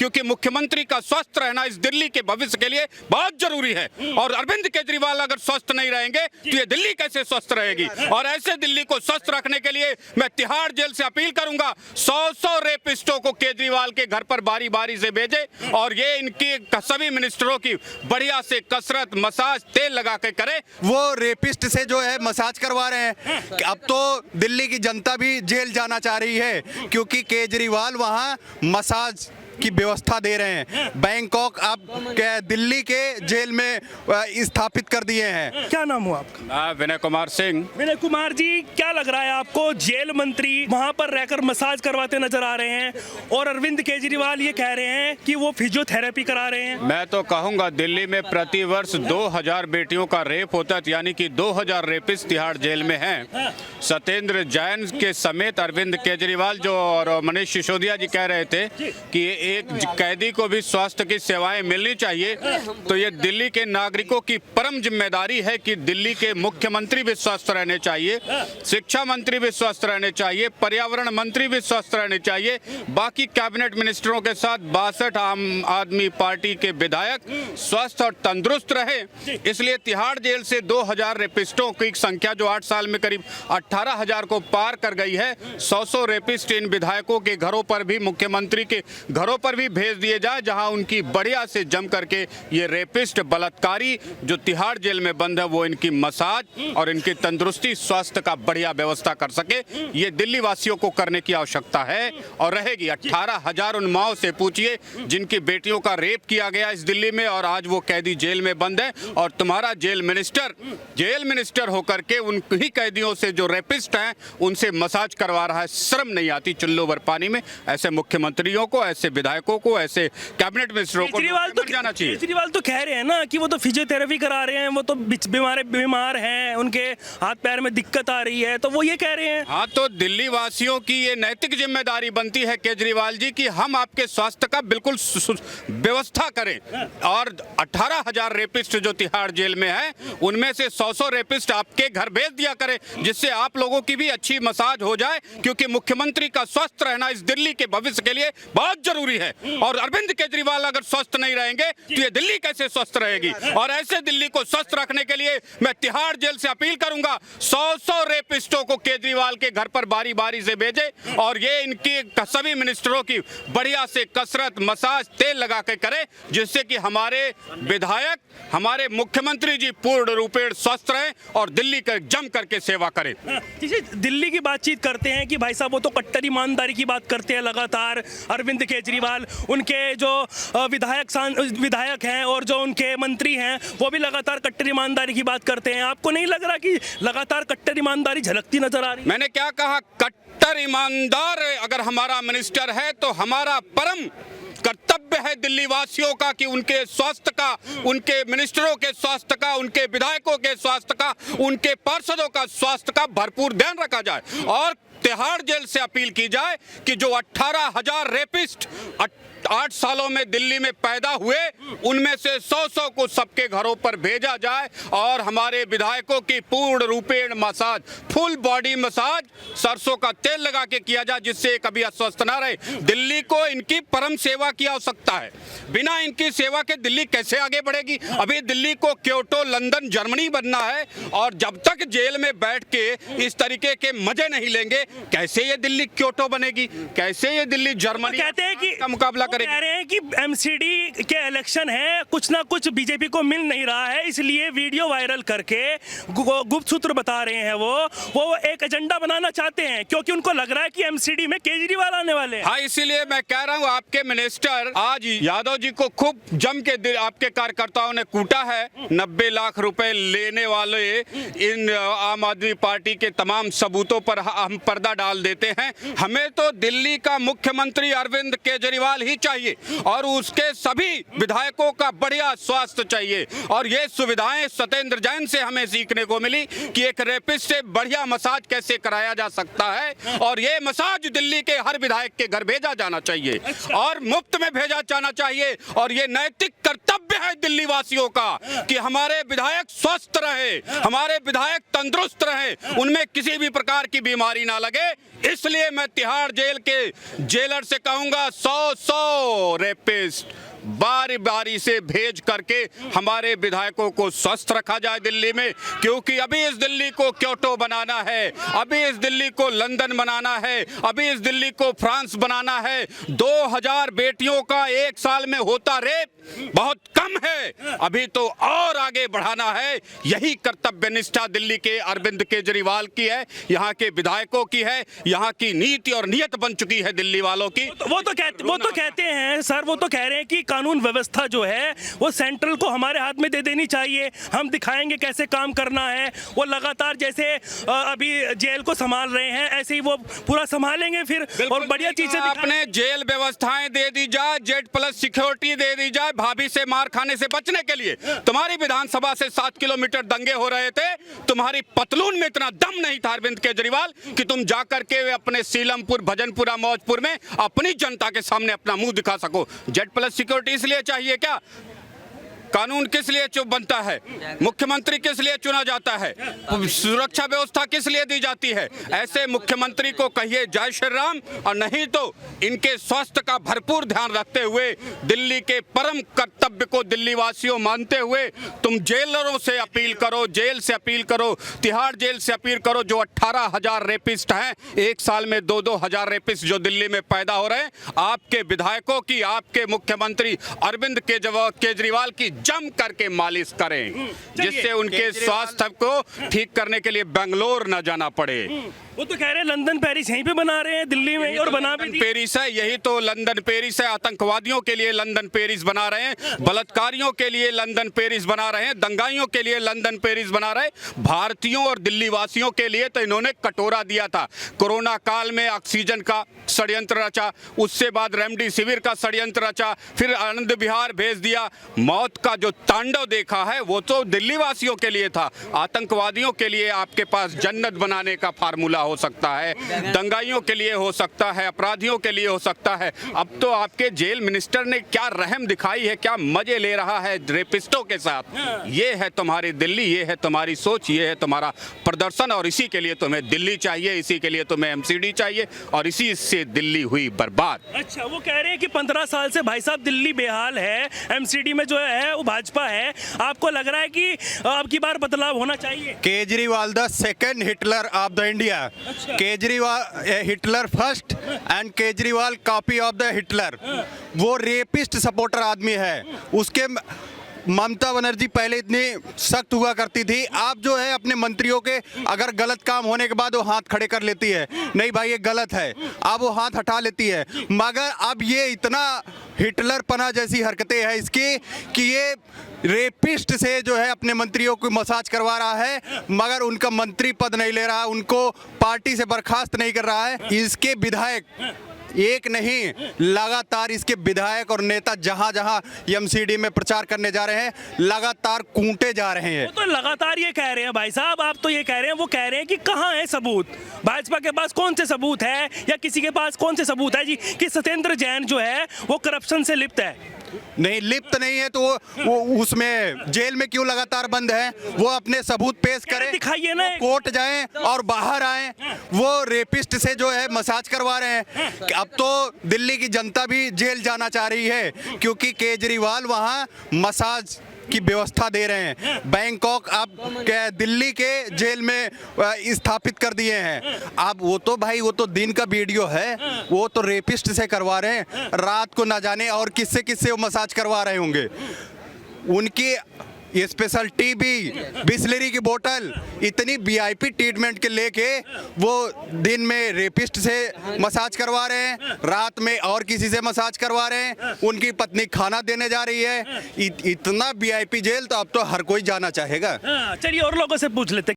क्योंकि मुख्यमंत्री का स्वस्थ रहना इस दिल्ली के भविष्य के लिए बहुत जरूरी है। और अरविंद केजरीवाल अगर स्वस्थ नहीं रहेंगे तो ये दिल्ली कैसे स्वस्थ रहेगी। और ऐसे दिल्ली को स्वस्थ रखने के लिए मैं तिहाड़ जेल से अपील करूंगा 100 रेपिस्टों को केजरीवाल के घर पर बारी बारी से भेजे और ये इनकी सभी मिनिस्टरों की बढ़िया से कसरत, मसाज, तेल लगा के करे। वो रेपिस्ट से जो है मसाज करवा रहे हैं। अब तो दिल्ली की जनता भी जेल जाना चाह रही है क्योंकि केजरीवाल वहां मसाज की व्यवस्था दे रहे हैं। बैंकॉक आप दिल्ली के जेल में स्थापित कर दिए हैं। क्या नाम हुआ आपका? मैं विनय कुमार सिंह। विनय कुमार जी, क्या लग रहा है आपको? जेल मंत्री वहां पर रहकर मसाज करवाते नजर आ रहे हैं और अरविंद केजरीवाल ये कह रहे हैं कि वो फिजियोथेरेपी करा रहे हैं। मैं तो कहूंगा दिल्ली में प्रतिवर्ष 2000 बेटियों का रेप होता है, यानी कि 2000 रेपिस्ट तिहाड़ जेल में हैं। सत्येंद्र जैन के समेत अरविंद केजरीवाल जो और मनीष सिसोदिया जी कह रहे थे कि एक कैदी को भी स्वास्थ्य की सेवाएं मिलनी चाहिए। तो ये दिल्ली के नागरिकों की परम जिम्मेदारी है कि दिल्ली के मुख्यमंत्री भी स्वस्थ रहने चाहिए, शिक्षा मंत्री भी स्वस्थ रहने चाहिए, पर्यावरण मंत्री भी स्वस्थ रहने चाहिए, बाकी कैबिनेट मिनिस्टरों के साथ 62 आम आदमी पार्टी के विधायक स्वस्थ और तंदुरुस्त रहे। इसलिए तिहाड़ जेल से 2000 रेपिस्टों की संख्या जो 8 साल में करीब 18,000 को पार कर गई है, 100 रेपिस्ट इन विधायकों के घरों पर भी, मुख्यमंत्री के घरों पर भी भेज दिए जाए, जहां उनकी बढ़िया से जम करके ये रेपिस्ट बलात्कारी जो तिहाड़ जेल में बंद है वो इनकी मसाज और इनकी तंदुरुस्ती, स्वास्थ्य का बढ़िया व्यवस्था कर सके। ये दिल्ली वासियों को करने की आवश्यकता है और रहेगी। 18,000 उन माओं से पूछिए जिनकी बेटियों का रेप किया गया इस दिल्ली में और आज वो कैदी जेल में बंद है। और तुम्हारा जेल मिनिस्टर होकर के उन ही कैदियों से जो रेपिस्ट हैं उनसे मसाज करवा रहा है। शर्म नहीं आती चुल्लू भर पानी में? ऐसे मुख्यमंत्रियों को, ऐसे विधायकों को, ऐसे कैबिनेट मिनिस्टरों को जाना चाहिए। केजरीवाल तो कह रहे हैं ना कि वो तो फिजियोथेरेपी करा रहे हैं, वो तो बीमार हैं, उनके हाथ पैर में दिक्कत आ रही है, तो वो ये कह रहे हैं। हाँ, तो दिल्ली वासियों की ये नैतिक जिम्मेदारी बनती है केजरीवाल जी की हम आपके स्वास्थ्य का बिल्कुल व्यवस्था करें। और 18,000 रेपिस्ट जो तिहाड़ जेल में है उनमें से 100 रेपिस्ट आपके घर भेज दिया करें, जिससे आप लोगों की भी अच्छी मसाज हो जाए, क्योंकि मुख्यमंत्री का स्वस्थ रहना इस दिल्ली के भविष्य के लिए बहुत जरूरी है। और अरविंद केजरीवाल अगर स्वस्थ नहीं रहेंगे तो ये दिल्ली कैसे स्वस्थ रहेगी। और ऐसे दिल्ली को स्वस्थ रखने के लिए मैं तिहाड़ जेल से अपील करूंगा 100 रेपिस्टों को केजरीवाल के घर पर बारी बारी से भेजे और ये इनकी सभी मिनिस्टरों की बढ़िया से कसरत, मसाज, तेल लगा के करे, जिससे कि हमारे विधायक, हमारे मुख्यमंत्री जी पूर्ण रूपेण स्वस्थ रहें और दिल्ली का जम करके सेवा करें। दिल्ली की बातचीत करते हैं कि भाई साहब वो तो कट्टर ईमानदारी की बात करते हैं लगातार अरविंद केजरीवाल, उनके जो विधायक हैं और जो उनके मंत्री हैं वो भी लगातार कट्टर ईमानदारी की बात करते हैं। आपको नहीं लग रहा कि लगातार कट्टर ईमानदारी झलकती नजर आ रही है? मैंने क्या कहा? कट्टर ईमानदार अगर हमारा मिनिस्टर है तो हमारा परम कर्तव्य है दिल्ली वासियों का कि उनके स्वास्थ्य का, उनके मिनिस्टरों के स्वास्थ्य का, उनके विधायकों के स्वास्थ्य का, उनके पार्षदों का स्वास्थ्य का भरपूर ध्यान रखा जाए। और तिहाड़ जेल से अपील की जाए कि जो 18,000 रेपिस्ट 8 सालों में दिल्ली में पैदा हुए उनमें से 100 को सबके घरों पर भेजा जाए और हमारे विधायकों की पूर्ण रूपेण मसाज, फुल बॉडी मसाज, सरसों का तेल लगा के किया जाए, जिससे कभी अस्वस्थ ना रहे। दिल्ली को इनकी परम सेवा की आवश्यकता है। बिना इनकी सेवा के दिल्ली कैसे आगे बढ़ेगी? अभी दिल्ली को क्योटो, लंदन, जर्मनी बनना है और जब तक जेल में बैठ के इस तरीके के मजे नहीं लेंगे कैसे ये दिल्ली क्योटो बनेगी, कैसे ये दिल्ली जर्मनी कहते हैं कि का मुकाबला करेगी। कह रहे हैं कि एमसीडी के इलेक्शन है, कुछ ना कुछ बीजेपी को मिल नहीं रहा है, इसलिए वीडियो वायरल करके गुप्त सूत्र बता रहे हैं वो एक एजेंडा बनाना चाहते हैं क्योंकि उनको लग रहा है कि एमसीडी में केजरीवाल आने वाले हैं। हाँ, इसीलिए मैं कह रहा हूँ आपके मिनिस्टर आज यादव जी को खूब जम के आपके कार्यकर्ताओं ने कूटा है। 90 लाख रुपए लेने वाले इन आम आदमी पार्टी के तमाम सबूतों पर हम पर्दा डाल देते हैं। हमें तो दिल्ली का मुख्यमंत्री अरविंद केजरीवाल ही चाहिए और उसके सभी विधायकों का बढ़िया स्वास्थ्य चाहिए। और ये सुविधाएं सत्येंद्र जैन से हमें सीखने को मिली कि एक रेपिस्ट से बढ़िया मसाज कैसे कराया जा सकता है और ये मसाज दिल्ली के हर विधायक के घर भेजा जाना चाहिए और मुफ्त में भेजा जाना चाहिए। और ये नैतिक कर्तव्य कर्तव्य है दिल्ली वासियों का कि हमारे विधायक स्वस्थ रहे, हमारे विधायक तंदुरुस्त रहे, उनमें किसी भी प्रकार की बीमारी ना लगे। इसलिए मैं तिहाड़ जेल के जेलर से कहूंगा 100 रेपिस्ट बारी बारी से भेज करके हमारे विधायकों को स्वस्थ रखा जाए दिल्ली में, क्योंकि अभी इस दिल्ली को क्योटो बनाना है, अभी इस दिल्ली को लंदन बनाना है, अभी इस दिल्ली को फ्रांस बनाना है। 2000 बेटियों का एक साल में होता रेप बहुत कम है, अभी तो और आगे बढ़ाना है। यही कर्तव्य निष्ठा दिल्ली के अरविंद केजरीवाल की है, यहाँ के विधायकों की है, यहाँ की नीति और नियत बन चुकी है दिल्ली वालों की। वो तो कहते हैं सर, वो तो कह रहे हैं कि कानून व्यवस्था जो है वो सेंट्रल को हमारे हाथ में दे देनी चाहिए, हम दिखाएंगे कैसे काम करना है। वो लगातार जैसे अभी जेल को संभाल रहे हैं ऐसे ही वो पूरा संभालेंगे फिर, और बढ़िया चीजें अपने जेल व्यवस्थाएं दे दी जाए, Z+ सिक्योरिटी दे दी जाए, भाभी से मार खाने से बचने के लिए। तुम्हारी विधानसभा से 7 किलोमीटर दंगे हो रहे थे, तुम्हारी पतलून में इतना दम नहीं था अरविंद केजरीवाल कि तुम जाकर के अपने सीलमपुर, भजनपुरा, मौजपुर में अपनी जनता के सामने अपना मुंह दिखा सको। Z+ सिक्योरिटी इसलिए चाहिए क्या? कानून किस लिए चुप बनता है? मुख्यमंत्री किस लिए चुना जाता है? सुरक्षा व्यवस्था किस लिए दी जाती है? ऐसे मुख्यमंत्री को कहिए जय श्री राम, और नहीं तो इनके स्वास्थ्य का भरपूर ध्यान रखते हुए, दिल्ली के परम कर्तव्य को दिल्ली वासियों मानते हुए तुम जेलरों से अपील करो, जेल से अपील करो, तिहाड़ जेल से अपील करो। जो 18,000 रेपिस्ट हैं, एक साल में 2-2 हजार रेपिस्ट जो दिल्ली में पैदा हो रहे हैं, आपके विधायकों की, आपके मुख्यमंत्री अरविंद केजरीवाल की जम करके मालिश करें, जिससे उनके स्वास्थ्य को ठीक करने के लिए बेंगलोर न जाना पड़े। वो तो कह रहे हैं लंदन पेरिस यहीं पे बना रहे हैं दिल्ली में, और बना भी पेरिस है, यही तो लंदन पेरिस है। आतंकवादियों के लिए लंदन पेरिस बना रहे हैं, बलात्कारियों के लिए लंदन पेरिस बना रहे हैं, दंगाइयों के लिए लंदन पेरिस बना रहे हैं। भारतीयों और दिल्ली वासियों के लिए तो इन्होंने कटोरा दिया था। कोरोना काल में ऑक्सीजन का षड्यंत्र रचा, उससे बाद रेमडेसिविर का षड्यंत्र रचा, फिर आनंद विहार भेज दिया। मौत का जो तांडव देखा है वो तो दिल्ली वासियों के लिए था। आतंकवादियों के लिए आपके पास जन्नत बनाने का फार्मूला हो सकता है, दंगाइयों के लिए हो सकता है, अपराधियों के लिए हो सकता है। अब तो आपके जेल मिनिस्टर ने क्या रहम दिखाई है, क्या मजे ले रहा है रेपिस्टों के साथ। ये है तुम्हारी दिल्ली, ये है तुम्हारी सोच, ये है तुम्हारा प्रदर्शन, और इसी के लिए तुम्हें दिल्ली चाहिए, इसी के लिए तुम्हें MCD चाहिए, और इसी से दिल्ली हुई बर्बाद। अच्छा, वो कह रहे हैं कि 15 साल से भाई साहब दिल्ली बेहाल है, MCD में जो है वो भाजपा है। आपको लग रहा है कि अब की बार बदलाव होना चाहिए? Kejriwal the second Hitler of the India. अच्छा। Kejriwal Hitler first and Kejriwal copy of the Hitler. वो रेपिस्ट सपोर्टर आदमी है। उसके ममता बनर्जी पहले इतनी सख्त हुआ करती थी, आप जो है अपने मंत्रियों के अगर गलत काम होने के बाद वो हाथ खड़े कर लेती है, नहीं भाई ये गलत है, आप वो हाथ हटा लेती है। मगर अब ये इतना हिटलर पना जैसी हरकतें हैं इसकी कि ये रेपिस्ट से जो है अपने मंत्रियों को मसाज करवा रहा है, मगर उनका मंत्री पद नहीं ले रहा, उनको पार्टी से बर्खास्त नहीं कर रहा है। इसके विधायक एक नहीं, लगातार इसके विधायक और नेता जहां जहां MCD में प्रचार करने जा रहे हैं, लगातार कूटे जा रहे हैं। वो तो लगातार ये कह रहे हैं भाई साहब, आप तो ये कह रहे हैं, वो कह रहे हैं कि कहाँ है सबूत? भाजपा के पास कौन से सबूत है, या किसी के पास कौन से सबूत है जी कि सत्येंद्र जैन जो है वो करप्शन से लिप्त है? नहीं, लिप्त नहीं है तो वो उसमें जेल में क्यों लगातार बंद है? वो अपने सबूत पेश करें, दिखाइए ना, कोर्ट जाएं और बाहर आएं। वो रेपिस्ट से जो है मसाज करवा रहे हैं। अब तो दिल्ली की जनता भी जेल जाना चाह रही है, क्योंकि केजरीवाल वहां मसाज की व्यवस्था दे रहे हैं। बैंकॉक आप दिल्ली के जेल में स्थापित कर दिए हैं। अब वो तो भाई वो तो दिन का वीडियो है, वो तो रेपिस्ट से करवा रहे हैं, रात को ना जाने और किससे किससे वो मसाज करवा रहे होंगे। उनकी स्पेशल टीबी, बिस्लरी की बोतल, इतनी VIP ट्रीटमेंट के लेके वो दिन में रेपिस्ट से मसाज करवा रहे हैं, रात में और किसी से मसाज करवा रहे हैं, उनकी पत्नी खाना देने जा रही है। इतना VIP जेल तो अब तो हर कोई जाना चाहेगा। चलिए और लोगों से पूछ लेते।